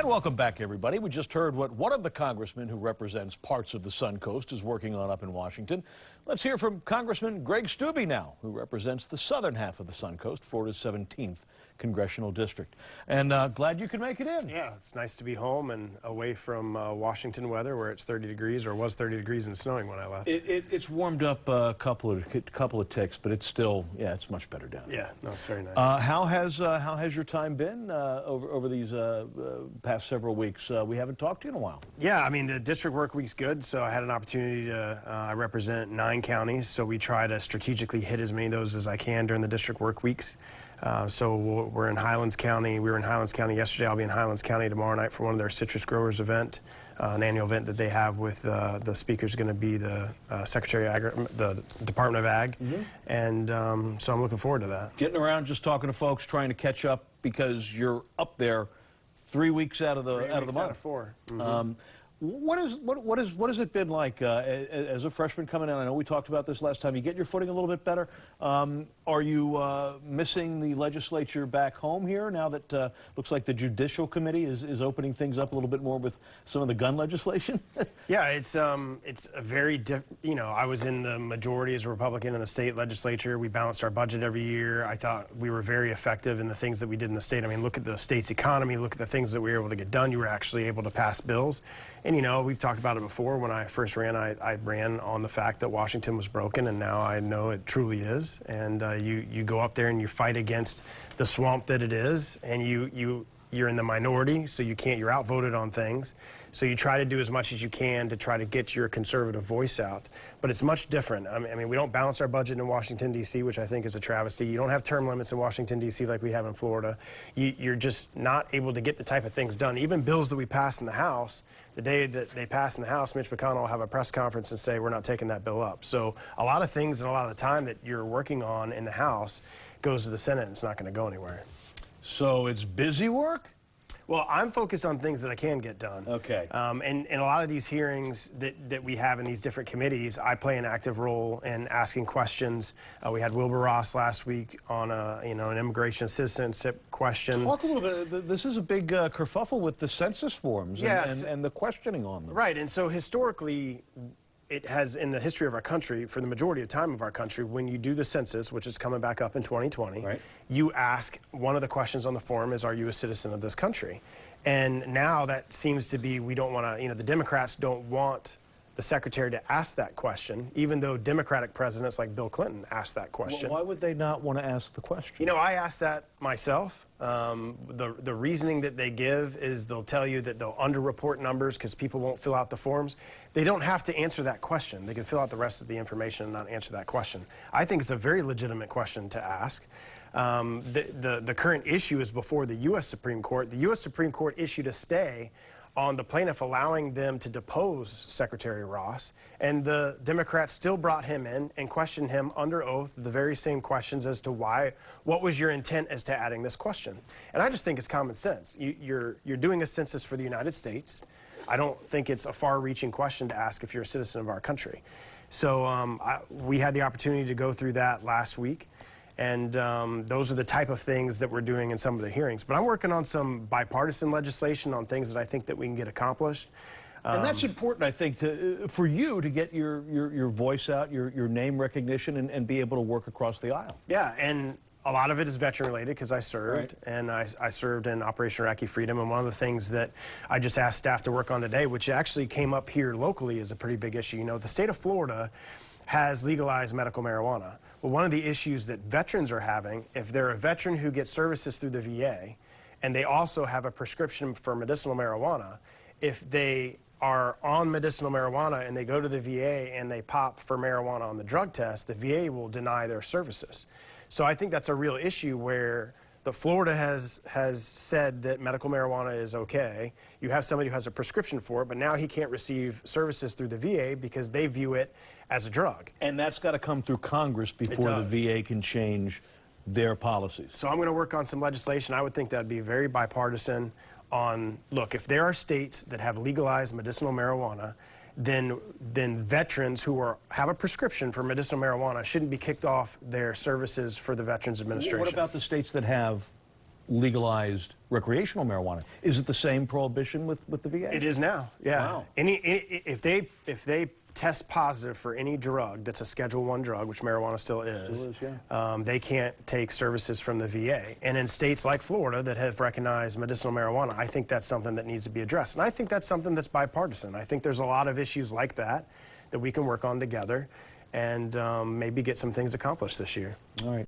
And welcome back, everybody. We just heard what one of the congressmen who represents parts of the Suncoast is working on up in Washington. Let's hear from Congressman Greg Steube now, who represents the southern half of the Suncoast, Florida's 17th congressional district. And glad you could make it in. Yeah, it's nice to be home and away from Washington weather where it's 30 degrees or was 30 degrees and snowing when I left. It's warmed up a couple of ticks, but it's still, yeah, it's much better down here. Yeah, no, it's very nice. How has your time been over these past several weeks? We haven't talked to you in a while. Yeah, I mean, the district work week's good, so I had an opportunity to, I represent 9 counties, so we try to strategically hit as many of those as I can during the district work weeks. So we're in Highlands County. We were in Highlands County yesterday. I'll be in Highlands County tomorrow night for one of their citrus growers event, an annual event that they have with the speaker's going to be the Secretary of the Department of Ag, and so I'm looking forward to that. Getting around, just talking to folks, trying to catch up because you're up there 3 weeks out of the month. Out of 4. What has it been like as a freshman coming in? I know we talked about this last time. You get your footing a little bit better. Are you missing the legislature back home here now that looks like the Judicial Committee is opening things up a little bit more with some of the gun legislation? Yeah, it's a very you know, I was in the majority as a Republican in the state legislature. We balanced our budget every year. I thought we were very effective in the things that we did in the state. I mean, look at the state's economy, look at the things that we were able to get done. You were actually able to pass bills. And, you know, we've talked about it before. When I first ran, I ran on the fact that Washington was broken, and now I know it truly is. And you go up there and you fight against the swamp that it is, and you're in the minority, so you're outvoted on things. So you try to do as much as you can to try to get your conservative voice out. But it's much different. I mean, we don't balance our budget in Washington, D.C., which I think is a travesty. You don't have term limits in Washington, D.C. like we have in Florida. You're just not able to get the type of things done. Even bills that we pass in the House, the day that they pass in the House, Mitch McConnell will have a press conference and say, we're not taking that bill up. So a lot of things and a lot of the time that you're working on in the House goes to the Senate, and it's not going to go anywhere. So it's busy work? Well, I'm focused on things that I can get done. Okay. And a lot of these hearings that we have in these different committees, I play an active role in asking questions. We had Wilbur Ross last week on an immigration citizenship question. Talk a little bit. This is a big kerfuffle with the census forms and the questioning on them. Right. And so historically, it has, in the history of our country, for the majority of time of our country, when you do the census, which is coming back up in 2020, you ask, one of the questions on the form is, are you a citizen of this country? And now that seems to be, we don't want to, the Democrats don't want the secretary to ask that question, even though Democratic presidents like Bill Clinton asked that question. Well, why would they not want to ask the question? You know, I asked that myself. The reasoning that they give is they'll tell you that they'll underreport numbers because people won't fill out the forms. They don't have to answer that question. They can fill out the rest of the information and not answer that question. I think it's a very legitimate question to ask. The current issue is before the U.S. Supreme Court. The U.S. Supreme Court issued a stay on the plaintiff, allowing them to depose Secretary Ross, and the Democrats still brought him in and questioned him under oath, the very same questions as to what was your intent as to adding this question. And I just think it's common sense. You're doing a census for the United States. I don't think it's a far-reaching question to ask if you're a citizen of our country. So we had the opportunity to go through that last week. And those are the type of things that we're doing in some of the hearings. But I'm working on some bipartisan legislation on things that I think that we can get accomplished. And that's important, I think, for you to get your voice out, your name recognition, and be able to work across the aisle. Yeah, and a lot of it is veteran-related because I served, and I served in Operation Iraqi Freedom. And one of the things that I just asked staff to work on today, which actually came up here locally, is a pretty big issue. You know, the state of Florida has legalized medical marijuana. Well, one of the issues that veterans are having, if they're a veteran who gets services through the VA, and they also have a prescription for medicinal marijuana, if they are on medicinal marijuana and they go to the VA and they pop for marijuana on the drug test, the VA will deny their services. So I think that's a real issue where Florida has said that medical marijuana is okay. You have somebody who has a prescription for it, but now he can't receive services through the VA because they view it as a drug. And that's got to come through Congress before the VA can change their policies. So I'm going to work on some legislation. I would think that would be very bipartisan on, look, if there are states that have legalized medicinal marijuana, then veterans who have a prescription for medicinal marijuana shouldn't be kicked off their services for the Veterans Administration. What about the states that have legalized recreational marijuana. Is it the same prohibition with the VA? It is now, yeah. Wow. If they test positive for any drug that's a Schedule I drug, which marijuana still is, yeah. they can't take services from the VA. And in states like Florida that have recognized medicinal marijuana, I think that's something that needs to be addressed. And I think that's something that's bipartisan. I think there's a lot of issues like that we can work on together and maybe get some things accomplished this year. All right.